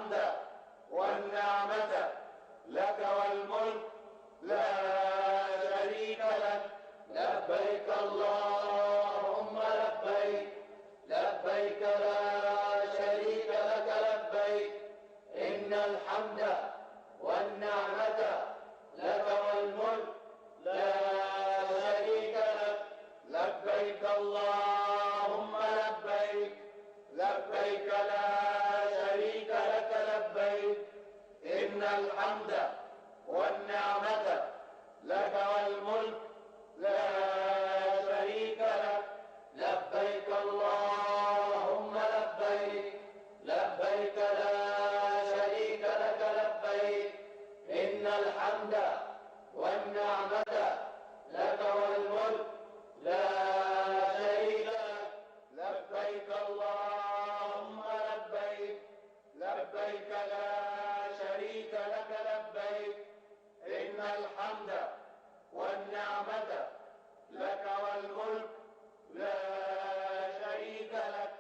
الحمد والنعمة لك والملك لا شريك لك. لبيك اللهم لبيك، لبيك لا شريك لك لبيك، إن الحمد والنعمة لك والملك لا شريك لك. لبيك اللهم لبيك، لبيك لا شريك لك لبيك، إن الحمد والنعمة لك والملك لا شريك لك. لبيك اللهم لبيك، لبيك لا شريك لك لبيك، إن الحمد والنعمة لك والملك لا شريك لك. لبيك اللهم لبيك، لبيك لا شريك لك لبيك، إن الحمد والنعمة لك والملك لا شريك لك.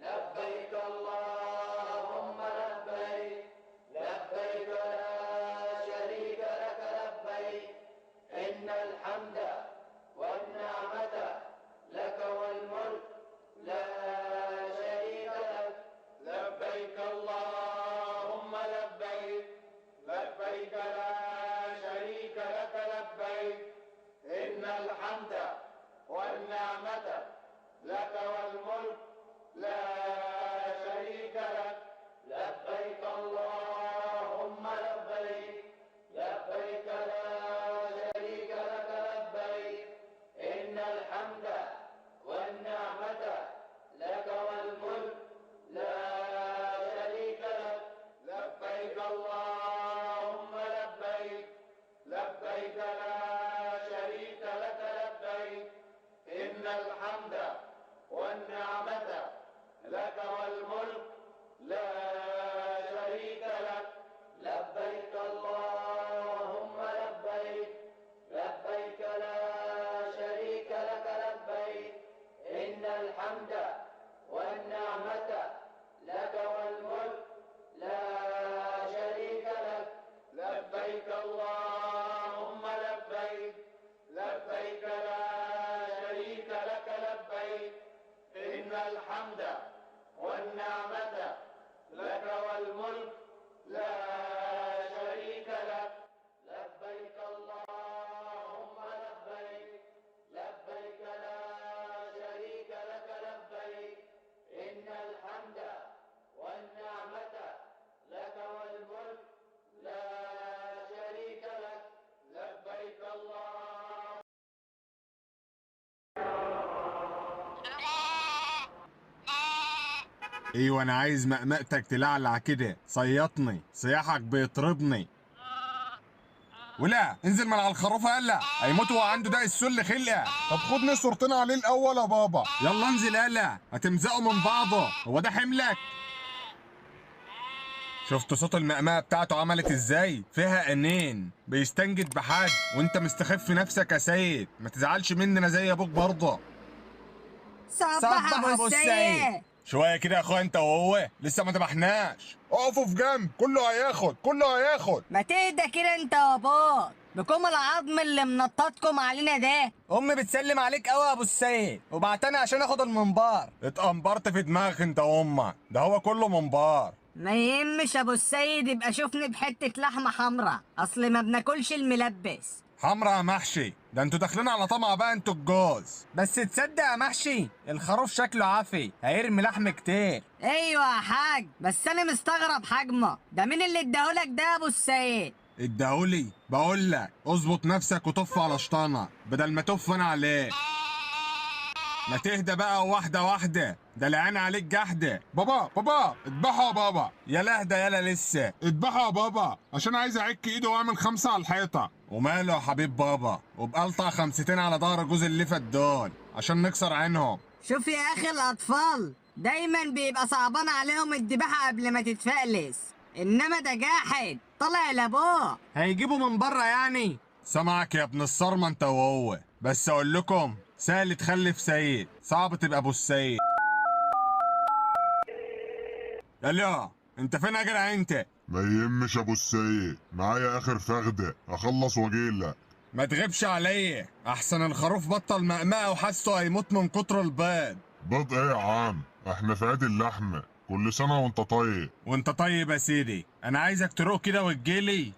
لبيك اللهم لبيك، لبيك لا شريك لك لبيك، إن الحمد والنعمة لك والملك لا شريك لك. لبيك اللهم لبيك، لبيك لا شريك لك لبيك، إن الحمد والنعمة لك والملك لا شريك لك. لبيك اللهم لبيك، لبيك لا شريك لك لبيك، إن الحمد والنعمة لك والملك لا شريك لك. لبيك اللهم لبيك، لبيك لا شريك لك لبيك، إن الحمد والنعمة لك والملك لا شريك لك. لبيك اللهم لبيك، لبيك لا شريك لك لبيك، إن الحمد والنعمة لك والملك لا شريك لك. لبيك اللهم لبيك، لبيك لا شريك لك لبيك، إن الحمد والنعمة لك والملك لا شريك لك. لبيك اللهم لبيك، لبيك لا شريك لك لبيك، إن الحمد والنعمة لك والملك لا شريك لك. لبيك الله. ايوه انا عايز مقمقتك تلعلع كده، صيطني صياحك بيطربني. ولا انزل من على الخروف هلا، هيموت وهو عنده ده السل خلقه. طب خدني صورتين عليه الاول يا بابا. يلا انزل هلا، هتمزقوا من بعضه، هو ده حملك؟ شفت صوت المقمقه بتاعته عملت ازاي؟ فيها عينين، بيستنجد بحد، وانت مستخف نفسك يا سيد، ما تزعلش مننا زي ابوك برضه. صبح ابو السيد. شويه كده يا اخويا انت وهو، لسه ما ذبحناش. اقفوا في جنب، كله هياخد كله هياخد. ما تهدى كده انت وابوك بكم العظم اللي منططكم علينا ده. امي بتسلم عليك قوي يا ابو السيد، وبعتني عشان اخد المنبار. اتقنبرت في دماغك انت وامك، ده هو كله منبار. ما يهمش ابو السيد، يبقى شوفني بحته لحمه حمراء، اصل ما بناكلش الملبس. حمرا محشي، ده انتوا داخلين على طمع بقى انتوا الجوز. بس تصدق يا محشي الخروف شكله عافي، هيرمي لحم كتير. ايوه يا حاج، بس انا مستغرب حجمه، ده مين اللي اداهولك ده يا ابو السيد؟ اداهولي؟ بقول لك اظبط نفسك وطف على شطانك بدل ما تف انا عليك. ما تهدى بقى واحده واحده، ده العين عليك جحده. بابا بابا اذبحوا يا بابا. يا لهده يالا لسه. اذبحوا يا بابا عشان عايز اعك ايده واعمل 5 على الحيطه. وماله يا حبيب بابا، وبقلطع 5 على ظهر جوز اللفت دول عشان نكسر عينهم. شوف يا اخي، الاطفال دايما بيبقى صعبان عليهم الذباحه قبل ما تتفقلس، انما ده جاحد طلع لابوه. هيجيبوا من بره يعني؟ سامعك يا ابن الصرمه انت وهو، بس اقول لكم سهل تخلف سيد، صعب تبقى ابو السيد. الو انت فين يا جدع انت؟ ما يهمش ابو السيد، معايا اخر فخده اخلص واجيلك. ما تغيبش عليا احسن الخروف بطل مقمقه وحاسه هيموت من كتر البيض. بيض ايه يا عم؟ احنا في عيد اللحمه، كل سنه وانت طيب. وانت طيب يا سيدي. انا عايزك تروق كده وتجيلي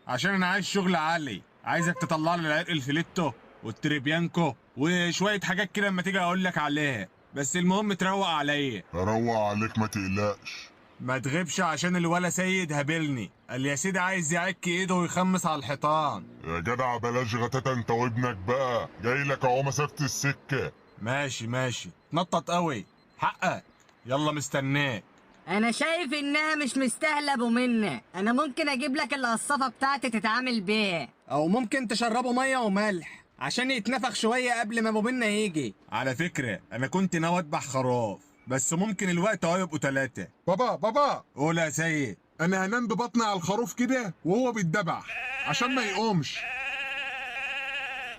عشان انا عايز شغل عالي. عايزك تطلع لي العرق الفليتو والتريبيانكو وشويه حاجات كده اما تيجي اقول لك عليها، بس المهم تروق عليا. هروق عليك ما تقلقش. ما تغيبش عشان الولا سيد هابلني قال يا سيدي عايز يعك ايده ويخمس على الحيطان. يا جدع بلاش غتاتة انت وابنك بقى، جاي لك اهو مسافه السكه. ماشي نطط قوي حقك. يلا مستناك. انا شايف انها مش مستاهله ابو منة. انا ممكن اجيب لك القصافه بتاعتي تتعامل بيها، او ممكن تشربه ميه وملح عشان يتنفخ شويه قبل ما ابو منة يجي. على فكرة انا كنت ناوي اذبح خروف، بس ممكن الوقت اهو يبقوا 3. بابا قول يا سيد. انا هنام ببطني على الخروف كده وهو بيتذبح عشان ما يقومش.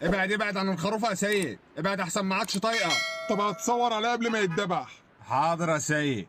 ابعد عن الخروف يا سيد، ابعد احسن ما عادش طايقه. طب هتصور عليه قبل ما يتذبح. حاضر يا سيد.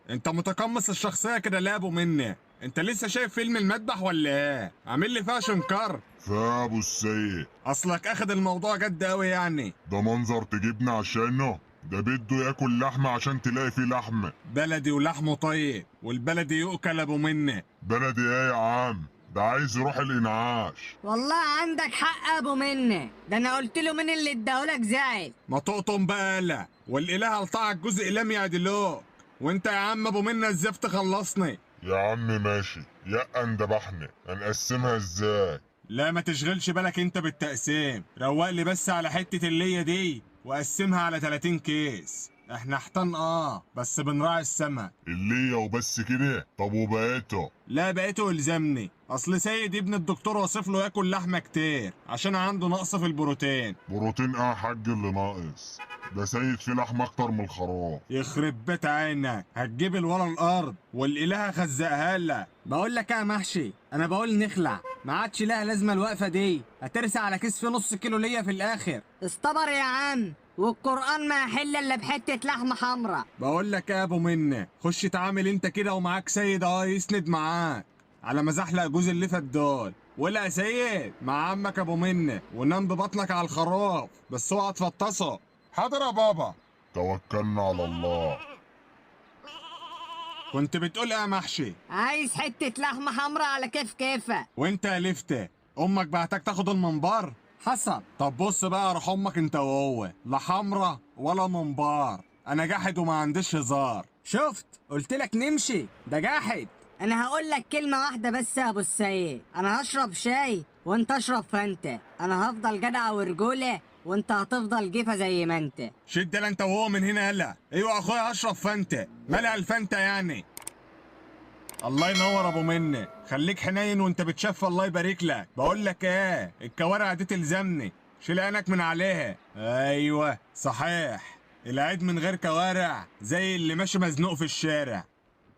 انت متقمص الشخصيه كده لا ابو مني. انت لسه شايف فيلم المذبح ولا ايه؟ عامل لي فيها شنكر. فابو السيد اصلك اخد الموضوع جد قوي يعني. ده منظر تجيبنا عشانه؟ ده بده ياكل لحمه عشان تلاقي فيه لحمه. بلدي ولحمه طيب، والبلدي يؤكل ابو مني. بلدي ايه يا عم؟ ده عايز يروح الانعاش. والله عندك حق ابو منة. ده انا قلت له مين اللي اداهولك زعل. ما تقطم بقى يالا، والاله قطعك جزء لم يعدلوك. وانت يا عم ابو مني الزفت خلصني. يا عم ماشي، يا اندبحنا هنقسمها ازاي؟ لا ما تشغلش بالك انت بالتقسيم، روق لي بس على حته الليه دي وقسمها على 30 كيس. احنا حيطان بس بنراعي السمك. اللي وبس كده؟ طب وبقيته؟ لا بقيته يلزمني، اصل سيد ابن الدكتور وصف له ياكل لحمه كتير عشان عنده نقص في البروتين. بروتين ايه يا حاج اللي ناقص؟ ده سيد فيه لحمه اكتر من الخروف. يخرب بيت عينك، هتجيب الولا الارض والاله خزقها لك. بقول لك يا محشي، انا بقول نخلع، ما عادش لها لازمه الوقفه دي. هترسى على كيس فيه نص كيلو ليا في الاخر. استبر يا عم، والقرآن ما يحل الا بحتة لحمة حمرا. بقول لك يا ابو مني، خش تعامل انت كده ومعاك سيد يسند معاك على مزحلق جوز اللي فات دول. ولا يا سيد مع عمك ابو مني ونام ببطنك على الخروف، بس اوعى تفطسه. حاضر يا بابا. توكلنا على الله. كنت بتقول ايه يا محشي؟ عايز حتة لحمة حمرا على كيف كيفك. وانت يا لفتة امك بعتك تاخد المنبار؟ حصل. طب بص بقى روح امك انت وهو، لا حمرا ولا منبار. انا جاحد وما عنديش هزار. شفت؟ قلت لك نمشي، ده جاحد. انا هقول لك كلمة واحدة بس يا ابو السيد. انا هشرب شاي وانت اشرب فانتا. انا هفضل جدع ورجولة وانت هتفضل جيفة زي ما انت. شد لا انت وهو من هنا يلا. ايوه اخويا هشرب فانتا، ملأ الفانتا يعني. الله ينور ابو مني، خليك حنين وانت بتشف. الله يبارك لك. بقول لك ايه، الكوارع دي تلزمني، شيل عينك من عليها. ايوه صحيح، العيد من غير كوارع زي اللي ماشي مزنوق في الشارع.